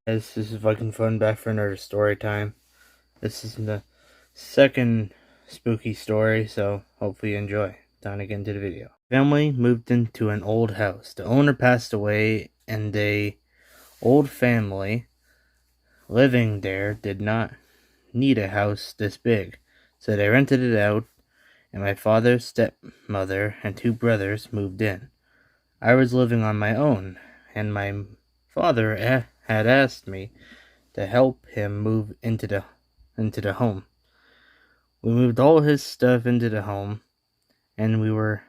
This is fucking fun, back for another story time. This is the second spooky story, so hopefully you enjoy. Time to get into the video. Family moved into an old house. The owner passed away, and the old family living there did not need a house this big, so they rented it out, and my father's stepmother and two brothers moved in. I was living on my own, and my father had asked me to help him move into the home. We moved all his stuff into the home, and we were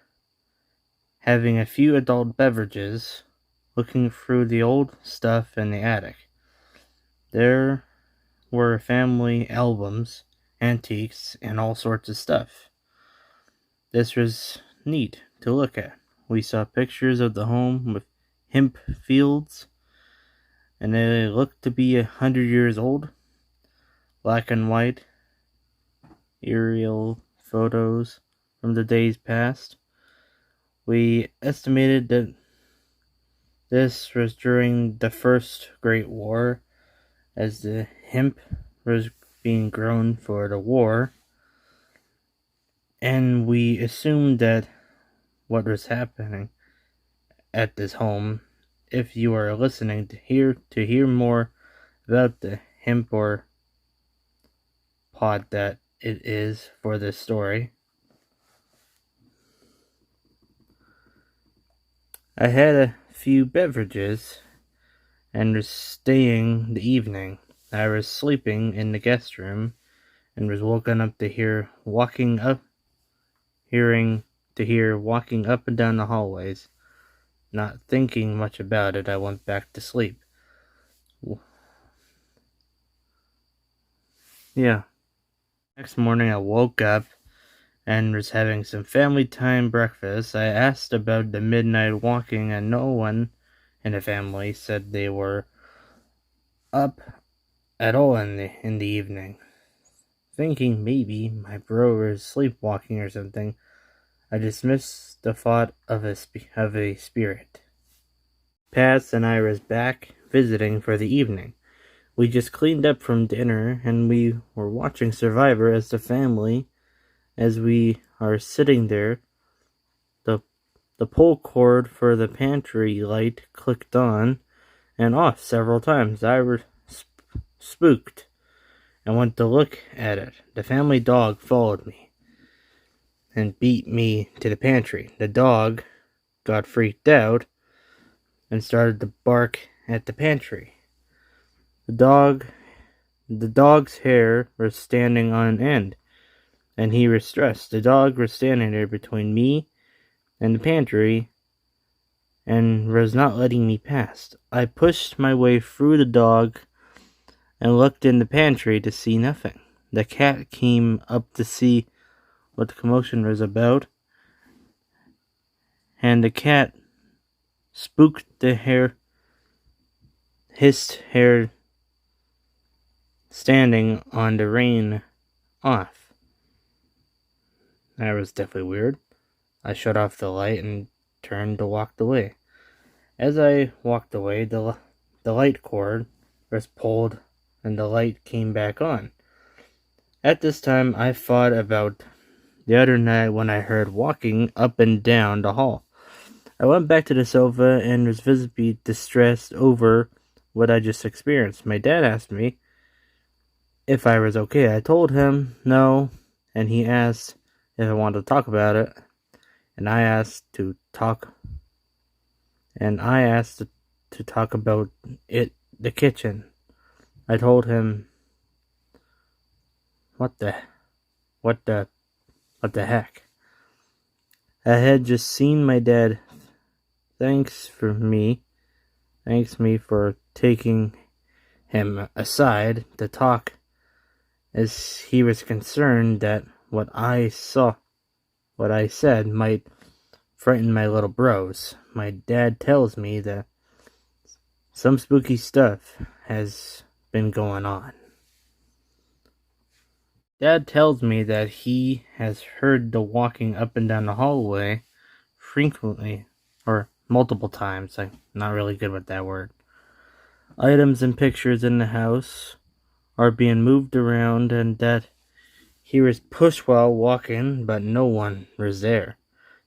having a few adult beverages, looking through the old stuff in the attic. There were family albums, antiques, and all sorts of stuff. This was neat to look at. We saw pictures of the home with hemp fields, and they looked to be 100 years old. Black and white aerial photos from the days past. We estimated that this was during the First Great War, as the hemp was being grown for the war, and we assumed that what was happening at this home. If you are listening to hear more about the hemp or pod that it is for this story, I had a few beverages and was staying the evening. I was sleeping in the guest room and was woken up to hear walking up and down the hallways. Not thinking much about it, I went back to sleep. Next morning I woke up and was having some family time breakfast. I asked about the midnight walking, and no one in the family said they were up at all in the evening. Thinking maybe my bro was sleepwalking or something, I dismissed the thought of a spirit. Pat and I was back visiting for the evening. We just cleaned up from dinner, and we were watching Survivor as the family. As we are sitting there, the pull cord for the pantry light clicked on and off several times. I was spooked and went to look at it. The family dog followed me and beat me to the pantry. The dog got freaked out and started to bark at the pantry. The dog's hair was standing on end, and he was stressed. The dog was standing there between me and the pantry and was not letting me pass. I pushed my way through the dog and looked in the pantry to see nothing. The cat came up to see what the commotion was about, and the cat spooked hissed hair standing on the rain off. That was definitely weird. I shut off the light and turned to walk away. As I walked away, the light cord was pulled and the light came back on. At this time, I thought about the other night when I heard walking up and down the hall. I went back to the sofa and was visibly distressed over what I just experienced. My dad asked me if I was okay. I told him no, and he asked if I wanted to talk about it, and I asked to talk about it, the kitchen. I told him, what the heck? I had just seen my dad thanks me for taking him aside to talk, as he was concerned that what I said might frighten my little bros. My dad tells me that some spooky stuff has been going on. Dad tells me that he has heard the walking up and down the hallway frequently, or multiple times. I'm not really good with that word. Items and pictures in the house are being moved around, and that he was pushed while walking, but no one was there.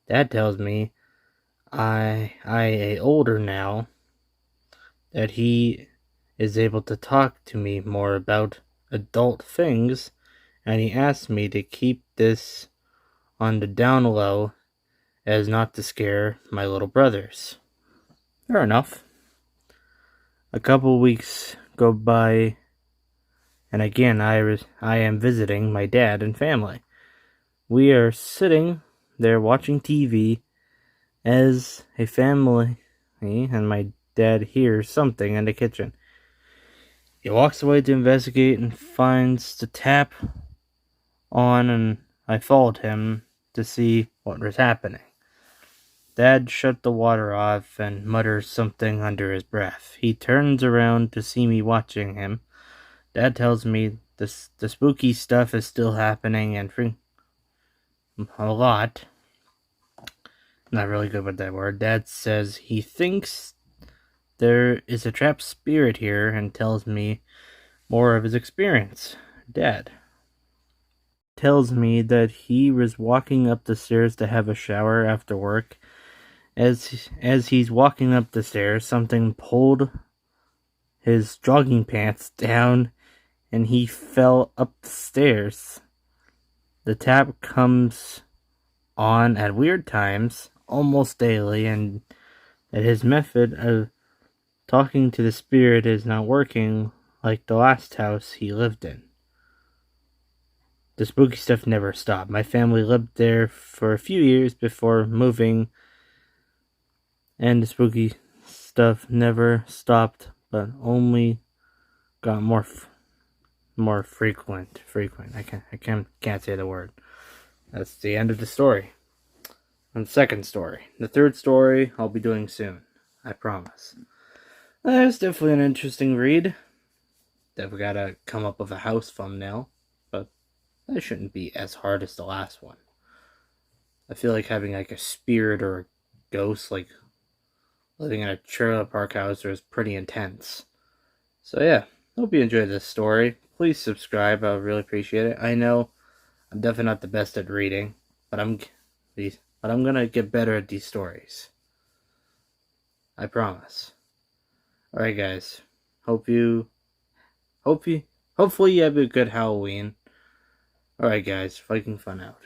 That tells me I older now, that he is able to talk to me more about adult things, and he asked me to keep this on the down low as not to scare my little brothers. Fair enough. A couple weeks go by, and again I am visiting my dad and family. We are sitting there watching TV as a family, and my dad hears something in the kitchen. He walks away to investigate and finds the tap on, and I followed him to see what was happening. Dad shut the water off and mutters something under his breath. He turns around to see me watching him. Dad tells me the spooky stuff is still happening and a lot. Not really good with that word. Dad says he thinks there is a trapped spirit here and tells me more of his experience. Dad tells me that he was walking up the stairs to have a shower after work. As he's walking up the stairs, something pulled his jogging pants down and he fell up the stairs. The tap comes on at weird times, almost daily, and that his method of talking to the spirit is not working like the last house he lived in. The spooky stuff never stopped. My family lived there for a few years before moving, and the spooky stuff never stopped, but only got more frequent. I can't say the word. That's the end of the story. And the second story. The third story I'll be doing soon. I promise. It's definitely an interesting read. Definitely gotta come up with a house thumbnail, but that shouldn't be as hard as the last one. I feel like having like a spirit or a ghost like living in a trailer park house is pretty intense. So yeah, hope you enjoyed this story. Please subscribe, I would really appreciate it. I know I'm definitely not the best at reading, but I'm gonna get better at these stories. I promise. Alright guys. Hopefully you have a good Halloween. Alright guys, Viking Fun out.